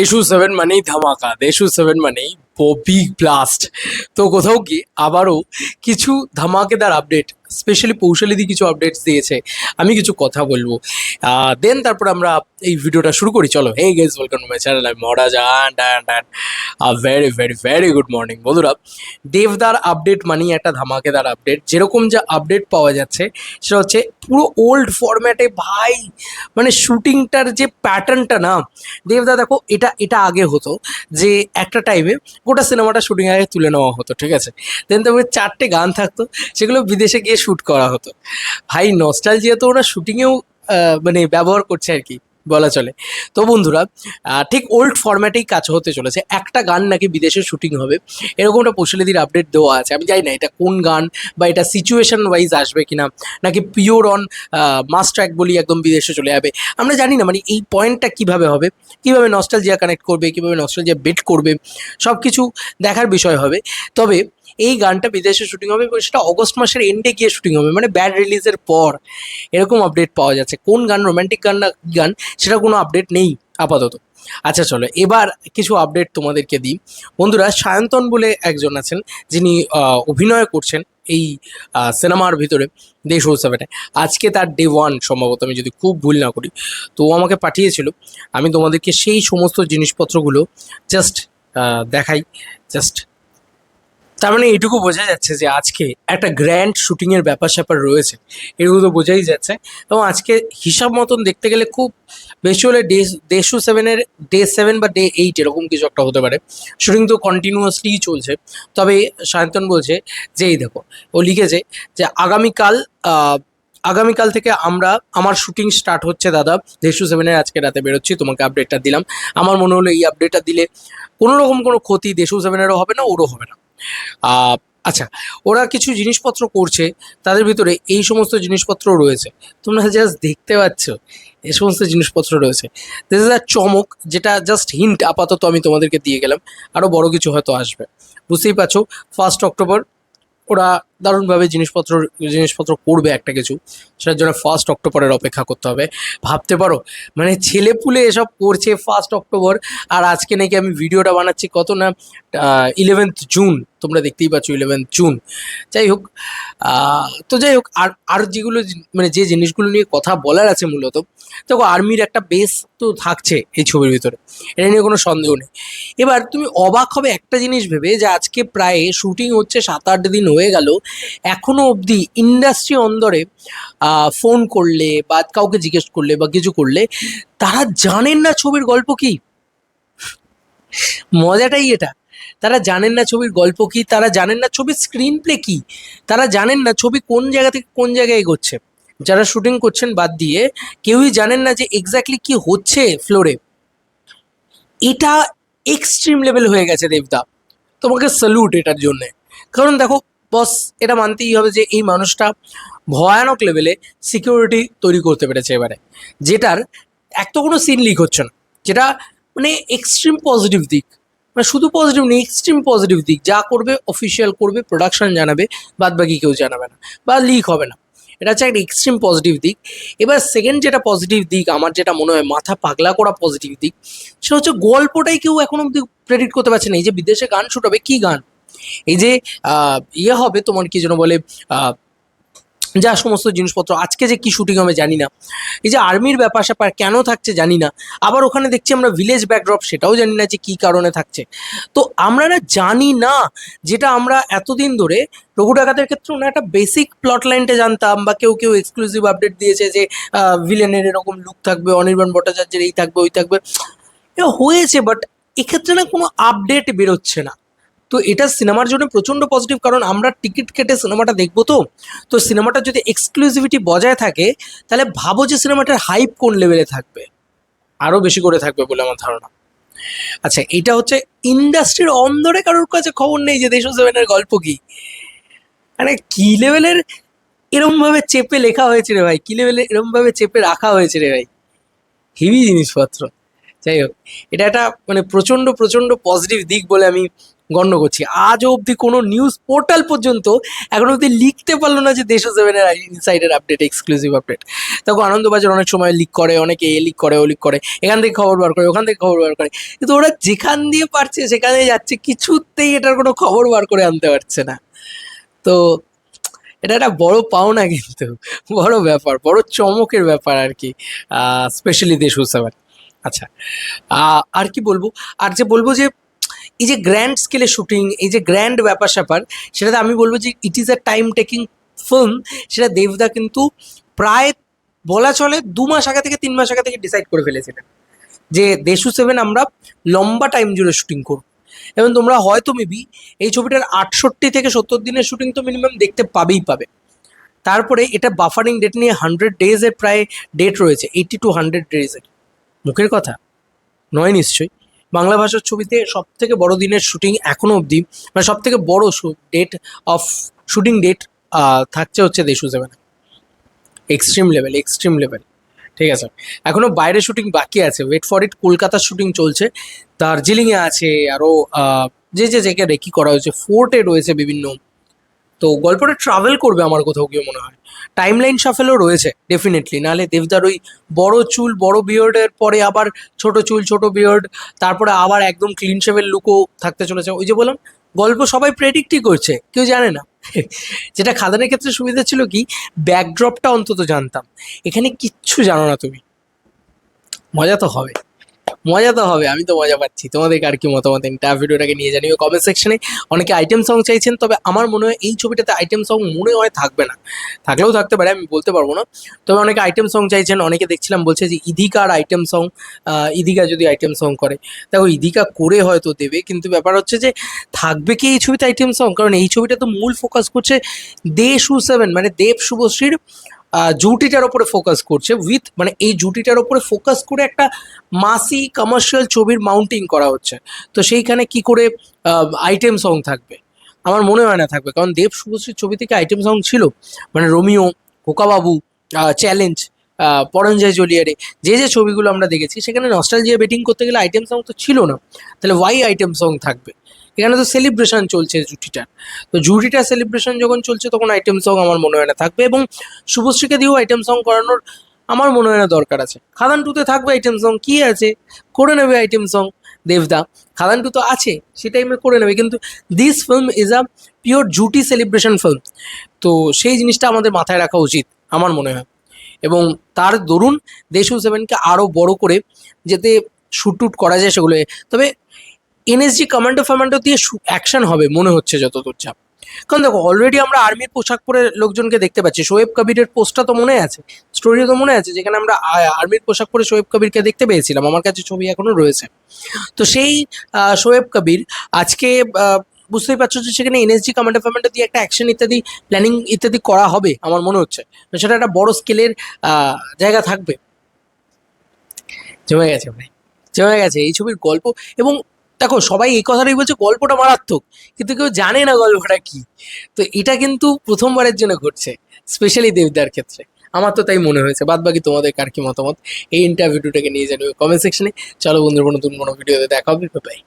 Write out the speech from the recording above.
দেশু 7 মানেই ধামাকা, দেশু 7 মানেই বিগ ব্লাস্ট। তো কোথাও কি আবারও কিছু ধামাকেদার আপডেট, স্পেশালি পৌশালিদি কিছু আপডেটস দিয়েছে। আমি কিছু কথা বলবো, দেন তারপর আমরা এই ভিডিওটা শুরু করি। চলো, hey guys, welcome to my channel. আমি Maharaj and very very very good morning বন্ধুরা। দেবদার আপডেট মানেই একটা ধামাকেদার আপডেট। যেরকম যা আপডেট পাওয়া যাচ্ছে সেটা হচ্ছে পুরো ওল্ড ফরম্যাটে ভাই, মানে শুটিংটার যে প্যাটার্নটা না দেবদা, দেখো এটা এটা আগে হতো যে একটা টাইমে গোটা সিনেমাটা শুটিং আগে তুলে নেওয়া হতো, ঠিক আছে। দেন তারপরে 4টে গান থাকতো, সেগুলো বিদেশে গিয়ে শ্যুট করা হতো। ভাই নস্টালজিয়া তো ওরা শুটিংয়েও মানে ব্যবহার করছে আর কি বলা চলে। তো বন্ধুরা, ঠিক ওল্ড ফরম্যাটেই কাজ হতে চলেছে। একটা গান নাকি বিদেশে শুটিং হবে, এরকমটা পৌশালিদির আপডেট দেওয়া আছে। আমি জানি না এটা কোন গান বা এটা সিচুয়েশন ওয়াইজ আসবে কিনা, নাকি পিওর অন মাস ট্র্যাক বলি একদম বিদেশে চলে যাবে, আমরা জানি না। মানে এই পয়েন্টটা কিভাবে হবে, কিভাবে নস্টালজিয়া কানেক্ট করবে, কিভাবে নস্টালজিয়া বেট করবে, সব কিছু দেখার বিষয় হবে। তবে এই গানটা বিদেশে শুটিং হবে এবং সেটা অগস্ট মাসের এন্ডে গিয়ে শুটিং হবে, মানে ব্যাড রিলিজের পর। এরকম আপডেট পাওয়া যাচ্ছে। কোন গান, রোম্যান্টিক গান না কি গান, সেটা কোনো আপডেট নেই আপাতত। আচ্ছা চলো, এবার কিছু আপডেট তোমাদেরকে দিই বন্ধুরা। সায়ন্তন বলে একজন আছেন, যিনি অভিনয় করছেন এই সিনেমার ভিতরে দেশু 7-এ। আজকে তার ডে 1 সম্ভবত, আমি যদি খুব ভুল না করি। তো ও আমাকে পাঠিয়েছিল, আমি তোমাদেরকে সেই সমস্ত জিনিসপত্রগুলো জাস্ট দেখাই। জাস্ট তার মানে এটুকু বোঝা যাচ্ছে যে আজকে একটা গ্র্যান্ড শুটিংয়ের ব্যাপার স্যাপার রয়েছে, এটুকু তো বোঝাই যাচ্ছে। এবং আজকে হিসাব মতন দেখতে গেলে খুব বেশি হলে দেশু 7-এর ডে 7 বা ডে 8 এরকম কিছু একটা হতে পারে। শুটিং তো কন্টিনিউয়াসলিই চলছে। তবে সায়ন্তন বলছে যে এই দেখো, ও লিখেছে যে আগামীকাল থেকে আমার শুটিং স্টার্ট হচ্ছে দাদা। দেশু 7-এর আজকে রাতে বেরোচ্ছি, তোমাকে আপডেটটা দিলাম। আমার মনে হলো এই আপডেটটা দিলে কোনো রকম কোনো ক্ষতি দেশু 7-এরও হবে না, ওরও হবে না। আহ, আচ্ছা, ওরা কিছু জিনিসপত্র করছে, তাদের ভিতরে এই সমস্ত জিনিসপত্র রয়েছে। তোমরা জাস্ট দেখতে পাচ্ছ এই সমস্ত জিনিসপত্র রয়েছে। দিস ইজ আ চমক, যেটা জাস্ট হিন্ট আপাতত আমি তোমাদেরকে দিয়ে গেলাম। আরও বড় কিছু হয়তো আসবে, বুঝতেই পারছো। 1 অক্টোবর ওরা দারুণভাবে জিনিসপত্র করবে একটা কিছু, সেটার জন্য 1 অক্টোবরের অপেক্ষা করতে হবে। ভাবতে পারো, মানে ছেলেপুলে এসব করছে 1 অক্টোবর, আর আজকে নাকি আমি ভিডিওটা বানাচ্ছি কত না 11th জুন। তোমরা দেখতেই পাচ্ছ 11th জুন। যাই হোক, তো যাই হোক, আর যেগুলো মানে যে জিনিসগুলো নিয়ে কথা বলার আছে মূলত, দেখো আর্মির একটা বেস তো থাকছে এই ছবির ভিতরে, এটা নিয়ে কোনো সন্দেহ নেই। এবার তুমি অবাক হবে একটা জিনিস ভেবে, যে আজকে প্রায় শুটিং হচ্ছে 7-8 দিন হয়ে গেল, এখনো অবধি ইন্ডাস্ট্রি অন্দরে ফোন করলে বা কাউকে জিজ্ঞেস করলে বা কিছু করলে, তারা জানেন না ছবির গল্প কি। মজাটাই এটা, তারা জানেন না ছবির গল্প কি, তারা জানেন না ছবির স্ক্রিন প্লে কি, তারা জানেন না ছবি কোন জায়গা থেকে কোন জায়গায় এগোচ্ছে। যারা শুটিং করছেন বাদ দিয়ে কেউই জানেন না যে এক্স্যাক্টলি কি হচ্ছে ফ্লোরে। এটা এক্সট্রিম লেভেল হয়ে গেছে দেবদা, তোমাকে স্যালুট এটার জন্যে। কারণ দেখো বস, এটা মানতেই হবে যে এই মানুষটা ভয়ানক লেভেলে সিকিউরিটি তৈরি করতে পেরেছে এবারে, যেটার এক তো কোনো সিন লিক হচ্ছে না, যেটা মানে এক্সট্রিম পজিটিভ দিক। মানে শুধু পজিটিভ নেই, এক্সট্রিম পজিটিভ দিক। যা করবে অফিসিয়াল করবে, প্রোডাকশন জানাবে, বাদ বাকি কেউ জানাবে না বা লিক হবে না। এটা হচ্ছে একটা এক্সট্রিম পজিটিভ দিক। এবার সেকেন্ড যেটা পজিটিভ দিক, আমার যেটা মনে হয় মাথা পাগলা করা পজিটিভ দিক, সেটা হচ্ছে গল্পটাই কেউ এখনো অব্দি প্রেডিক্ট করতে পারছে না। এই যে বিদেশে গান শুট হবে, কি গান, এই যে ইয়ে হবে তোমার কি যেন বলে, আহ, যা সমস্ত জিনিসপত্র আজকে যে কি শুটিং হবে জানি না। এই যে আর্মির ব্যাপার স্যাপার কেন থাকছে জানি না। আবার ওখানে দেখছি আমরা ভিলেজ ব্যাকড্রপ, সেটাও জানি না যে কি কারণে থাকছে। তো আমরা না জানি না, যেটা আমরা এতদিন ধরে রঘু ডাকাতের ক্ষেত্রে ওনার একটা বেসিক প্লট লাইনটা জানতাম, বা কেউ কেউ এক্সক্লুসিভ আপডেট দিয়েছে যে ভিলেনের এরকম লুক থাকবে, অনির্বাণ ভট্টাচার্যের এই থাকবে ওই থাকবে, এটা হয়েছে। বাট এক্ষেত্রে না কোনো আপডেট বেরোচ্ছে না। তো এটা সিনেমার জন্য প্রচণ্ড পজিটিভ, কারণ আমরা টিকিট কেটে সিনেমাটা দেখবো। তো তো সিনেমাটা যদি এক্সক্লুসিভিটি বজায় থাকে, তাহলে ভাবো যে সিনেমাটার হাইপ কোন লেভেলে থাকবে, আরও বেশি করে থাকবে বলে আমার ধারণা। আচ্ছা, এটা হচ্ছে ইন্ডাস্ট্রির অন্দরে কারোর কাছে খবর নেই যে দেশু 7-এর গল্প কি। মানে কি লেভেলের এরম ভাবে চেপে লেখা হয়েছে রে ভাই, কি লেভেলে এরম ভাবে চেপে রাখা হয়েছে রে ভাই, হেভি জিনিসপত্র। যাই হোক, এটা একটা মানে প্রচণ্ড প্রচণ্ড পজিটিভ দিক বলে আমি গণ্য করছি। আজও অবধি কোনো নিউজ পোর্টাল পর্যন্ত এখনো অবধি লিখতে পারলো না যে দেশ সেভেনের ইনসাইডের আপডেট, এক্সক্লুসিভ আপডেট। তখন আনন্দবাজার অনেক সময় লিক করে, অনেকে এ লিক করে, ও লিক করে, এখান থেকে খবর বার করে, ওখান থেকে খবর বার করে, কিন্তু ওরা যেখান দিয়ে পারছে সেখানেই যাচ্ছে, কিছুতেই এটার কোনো খবর বার করে আনতে পারছে না। তো এটা একটা বড় পাওনা, কিন্তু বড় ব্যাপার, বড় চমকের ব্যাপার আর কি, স্পেশালি দেশ সেভেন। আচ্ছা, আর কি বলবো, আর যে বলবো যে এই যে গ্র্যান্ড স্কেলে শুটিং, এই যে গ্র্যান্ড ব্যাপার স্যাপার, সেটাতে আমি বলবো যে it is a time taking film. সেটা দেবদা কিন্তু প্রায় বলা চলে 2 মাস আগে থেকে 3 মাস আগে থেকে ডিসাইড করে ফেলেছিলেন যে দেশু সেভেন আমরা লম্বা টাইম জুড়ে শুটিং করব। এবং তোমরা হয়তো মেবি এই ছবিটার 68 থেকে 70 দিনের শুটিং তো মিনিমাম দেখতে পাবেই পাবে। তারপরে এটা বাফারিং ডেট নিয়ে 100 ডেজের প্রায় ডেট রয়েছে, 80 to 100 ডেজের। মুখের কথা নয় নিশ্চয়ই। বাংলা ভাষার ছবিতে সব থেকে বড় দিনের শুটিং এখনো অবধি, মানে সব থেকে বড় ডেট অফ শুটিং ডেট থাকছে হচ্ছে দেশু seven. Extreme level, extreme level. ঠিক আছে, এখনো বাইরে শুটিং বাকি আছে, ওয়েট ফর ইট। কলকাতার শুটিং চলছে, দার্জিলিংয়ে আছে, আরও যে যে জায়গায় রেকি করা হয়েছে, ফোর্টে রয়েছে বিভিন্ন। তো গল্পটা ট্রাভেল করবে আমার কোথাও গিয়ে মনে হয়। টাইম লাইন সাফেলও রয়েছে ডেফিনেটলি, নাহলে দেবদার ওই বড় চুল বড় বিয়ার্ডের পরে আবার ছোট চুল ছোট বিয়ার্ড, তারপরে আবার একদম ক্লিন শেভের লুকও থাকতে চলেছে। ওই যে বললাম, গল্প সবাই প্রেডিক্টই করছে, কেউ জানে না। যেটা খাদানের ক্ষেত্রে সুবিধা ছিল কি, ব্যাকড্রপটা অন্তত জানতাম। এখানে কিচ্ছু জানো না তুমি। মজা তো হবে, মজা তো হবে, আমি তো মজা পাচ্ছি। তোমাদের আর কি মতামত এন্টায়ার ভিডিওটাকে নিয়ে জানিও কমেন্ট সেকশনে। অনেকে আইটেম সং চাইছেন, তবে আমার মনে হয় এই ছবিটাতে আইটেম সং মনে হয় থাকবে না, থাকলেও থাকতে পারে, আমি বলতে পারবো না। তবে অনেকে আইটেম সং চাইছেন, অনেকে দেখছিলাম বলছে যে ইদিকার আইটেম সং, ইদিকা যদি আইটেম সং করে, দেখো ইদিকা করে হয়তো দেবে, কিন্তু ব্যাপার হচ্ছে যে থাকবে কি এই ছবিতে আইটেম সং? কারণ এই ছবিটা তো মূল ফোকাস করছে দেশু সেভেন, মানে দেব শুভশ্রীর জুটিটার ওপরে ফোকাস করছে, উইথ মানে এই জুটিটার ওপরে ফোকাস করে একটা মাসি কমার্শিয়াল ছবির মাউন্টিং করা হচ্ছে। তো সেইখানে কি করে আইটেম সং থাকবে? আমার মনে হয় না থাকবে, কারণ দেব শুভশ্রীর ছবি থেকে আইটেম সং ছিল, মানে রোমিও, খোকাবাবু, চ্যালেঞ্জ, পরঞ্জয় জলিয়ারে, যে যে ছবিগুলো আমরা দেখেছি সেখানে নস্টালজিয়া বেটিং করতে গেলে আইটেম সং তো ছিল না। তাহলে ওয়াই আইটেম সং থাকবে? এখানে তো সেলিব্রেশন চলছে জুটিটার, তো জুটিটার সেলিব্রেশন যখন চলছে তখন আইটেম সং আমার মনে হয় না থাকবে। এবং শুভশ্রীকে দিয়েও আইটেম সং করানোর আমার মনে হয় না দরকার আছে। খাদান টুতে থাকবে আইটেম সং, কি আছে, করে নেবে আইটেম সং দেবদা। খাদান টু তো আছে, সে টাইমে করে নেবে, কিন্তু this film is a pure জুটি সেলিব্রেশন ফিল্ম। তো সেই জিনিসটা আমাদের মাথায় রাখা উচিত আমার মনে হয়। এবং তার দরুন দেশু সেভেনকে আরও বড় করে যাতে শ্যুট টুট করা যায় সেগুলো। তবে এনএসজি কমান্ডো ফ্যামান্ডো দিয়ে অ্যাকশন হবে মনে হচ্ছে যতদূর চাপ। কারণ দেখো অলরেডি আমরা আর্মির পোশাক পরে লোকজনকে দেখতে পাচ্ছি। শোয়েব কবিরের পোস্টটা তো মনে আছে, স্টোরিও তো মনে আছে, যেখানে আমরা আর্মির পোশাক পরে শোয়েব কবিরকে দেখতে পেয়েছিলাম। আমার কাছে ছবি এখনো রয়েছে। তো সেই শোয়েব কবির আজকে বুঝতেই পারছো যে সেখানে এনএসজি কমান্ডো ফ্যামান্ডো দিয়ে একটা অ্যাকশন ইত্যাদি প্ল্যানিং ইত্যাদি করা হবে আমার মনে হচ্ছে। তো সেটা একটা বড় স্কেলের জায়গা থাকবে। জমে গেছে ভাই, জমে গেছে এই ছবির গল্প। এবং দেখো সবাই এই কথাটাই বলছে গল্পটা মারাত্মক, কিন্তু কেউ জানে না গল্পটা কি। তো এটা কিন্তু প্রথমবারের জন্য ঘটছে, স্পেশালি দেবদার ক্ষেত্রে। আমার তো তাই মনে হয়েছে। বাদ বাকি তোমাদের কার কি মতামত এই ইন্টারভিউটাকে নিয়ে জানিও কমেন্ট সেকশনে। চলো বন্ধুরা, নতুন কোনো ভিডিওতে দেখা হবে, বাই।